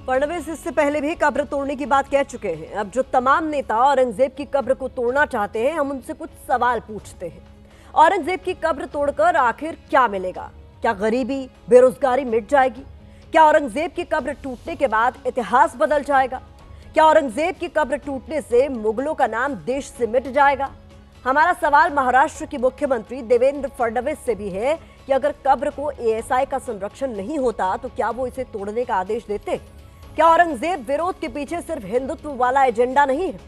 फडणवीस इससे पहले भी कब्र तोड़ने की बात कह चुके हैं। अब जो तमाम नेता औरंगजेब की कब्र को तोड़ना चाहते हैं, हम उनसे कुछ सवाल पूछते हैं। औरंगजेब की कब्र तोड़कर आखिर क्या मिलेगा? क्या गरीबी, बेरोजगारी मिट जाएगी? क्या औरंगजेब की कब्र टूटने के बाद इतिहास बदल जाएगा? क्या औरंगजेब की कब्र टूटने से मुगलों का नाम देश से मिट जाएगा? हमारा सवाल महाराष्ट्र के मुख्यमंत्री देवेंद्र फडणवीस से भी है कि अगर कब्र को एएसआई का संरक्षण नहीं होता तो क्या वो इसे तोड़ने का आदेश देते? क्या औरंगजेब विरोध के पीछे सिर्फ हिंदुत्व वाला एजेंडा नहीं है?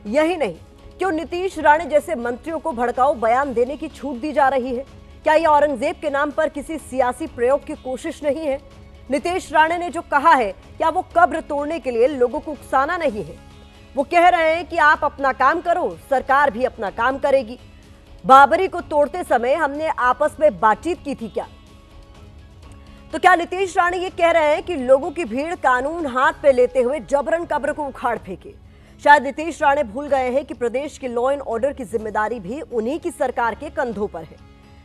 यही नहीं, क्यों नीतीश राणे जैसे मंत्रियों को भड़काऊ बयान देने की छूट दी जा रही है? क्या यह औरंगजेब के नाम पर किसी सियासी प्रयोग की कोशिश नहीं है? नीतीश राणे ने जो कहा है, क्या वो कब्र तोड़ने के लिए लोगों को उकसाना नहीं है? वो कह रहे हैं कि आप अपना काम करो, सरकार भी अपना काम करेगी। बाबरी को तोड़ते समय हमने आपस में बातचीत की थी क्या? तो क्या नीतीश राणे ये कह रहे हैं कि लोगों की भीड़ कानून हाथ पे लेते हुए जबरन कब्र को उखाड़ फेंके? शायद नीतीश राणे भूल गए हैं कि प्रदेश के लॉ एंड ऑर्डर की जिम्मेदारी भी उन्हीं की सरकार के कंधों पर है।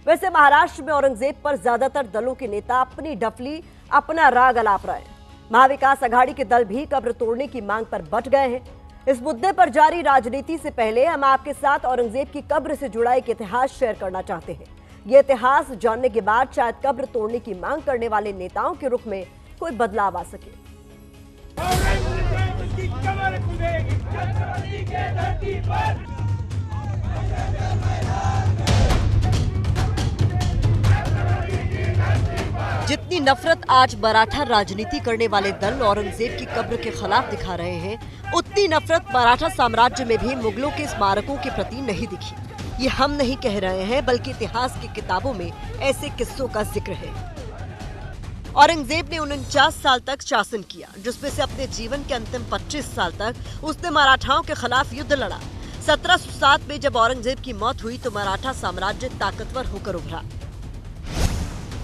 वैसे महाराष्ट्र में औरंगजेब पर ज्यादातर दलों के नेता अपनी डफली, अपना राग अलाप रहे हैं। महाविकास अघाड़ी के दल भी कब्र तोड़ने की मांग पर बट गए हैं। इस मुद्दे पर जारी राजनीति से पहले हम आपके साथ औरंगजेब की कब्र से जुड़ा एक इतिहास शेयर करना चाहते हैं। ये इतिहास जानने के बाद शायद कब्र तोड़ने की मांग करने वाले नेताओं के रुख में कोई बदलाव आ सके। जितनी नफरत आज मराठा राजनीति करने वाले दल औरंगजेब की कब्र के खिलाफ दिखा रहे हैं, उतनी नफरत मराठा साम्राज्य में भी मुगलों के स्मारकों के प्रति नहीं दिखी। ये हम नहीं कह रहे हैं, बल्कि इतिहास की किताबों में ऐसे किस्सों का जिक्र है। औरंगजेब ने 49 साल तक शासन किया, जिसमें से अपने जीवन के अंतिम 25 साल तक उसने मराठाओं के खिलाफ युद्ध लड़ा। 1707 में जब औरंगजेब की मौत हुई तो मराठा साम्राज्य ताकतवर होकर उभरा।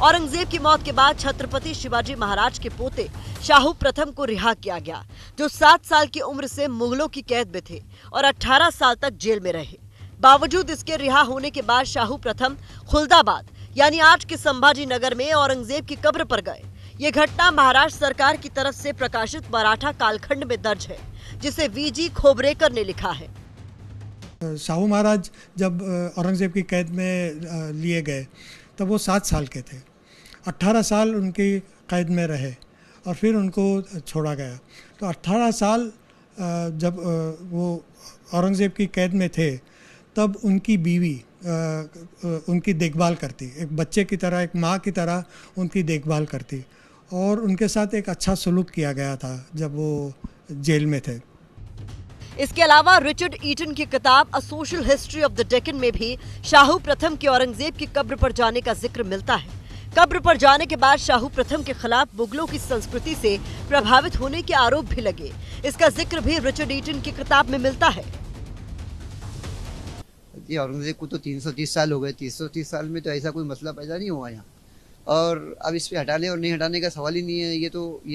औरंगजेब की मौत के बाद छत्रपति शिवाजी महाराज के पोते शाहू प्रथम को रिहा किया गया, जो 7 साल की उम्र से मुगलों की कैद में थे और 18 साल तक जेल में रहे। बावजूद इसके रिहा होने के बाद शाहू प्रथम खुलदाबाद यानी आज के संभाजी नगर में औरंगजेब की कब्र पर गए। ये घटना महाराष्ट्र सरकार की तरफ से प्रकाशित मराठा कालखंड में दर्ज है, जिसे वीजी खोबरेकर ने लिखा है। शाहू महाराज जब औरंगजेब की कैद में लिए गए तब वो 7 साल के थे। 18 साल उनकी कैद में रहे और फिर उनको छोड़ा गया। तो 18 साल जब वो औरंगजेब की कैद में थे तब उनकी बीवी उनकी देखभाल करती, एक बच्चे की तरह, एक माँ की तरह उनकी देखभाल करती और उनके साथ एक अच्छा सलूक किया गया था जब वो जेल में थे। इसके अलावा रिचर्ड ईटन की किताब a social history of the Deccan में भी शाहू प्रथम के औरंगजेब की कब्र पर जाने का जिक्र मिलता है। कब्र पर जाने के बाद शाहू प्रथम के खिलाफ मुगलों की संस्कृति से प्रभावित होने के आरोप भी लगे। इसका जिक्र भी रिचर्ड ईटन की किताब में मिलता है। औरंगजेब को तो 330 साल हो गए। 330 साल में तो ऐसा कोई मसला पैदा नहीं हुआ यहाँ, और अब इस पे हटाने और नहीं हटाने का सवाल ही नहीं है। ये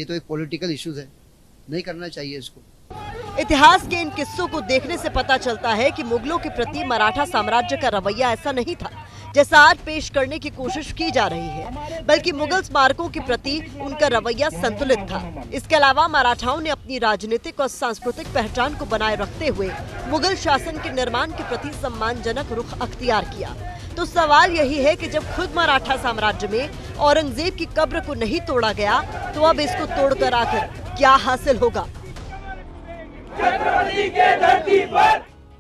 तो एक पॉलिटिकल इश्यूज है, नहीं करना चाहिए इसको। इतिहास के इन किस्सों को देखने से पता चलता है कि मुगलों के प्रति मराठा साम्राज्य का रवैया ऐसा नहीं था जैसा आज पेश करने की कोशिश की जा रही है, बल्कि मुगल स्मारकों के प्रति उनका रवैया संतुलित था। इसके अलावा मराठाओं ने अपनी राजनीतिक और सांस्कृतिक पहचान को बनाए रखते हुए मुगल शासन के निर्माण के प्रति सम्मानजनक रुख अख्तियार किया। तो सवाल यही है कि जब खुद मराठा साम्राज्य में औरंगजेब की कब्र को नहीं तोड़ा गया, तो अब इसको तोड़कर आखिर क्या हासिल होगा? छत्रपति के धरती पर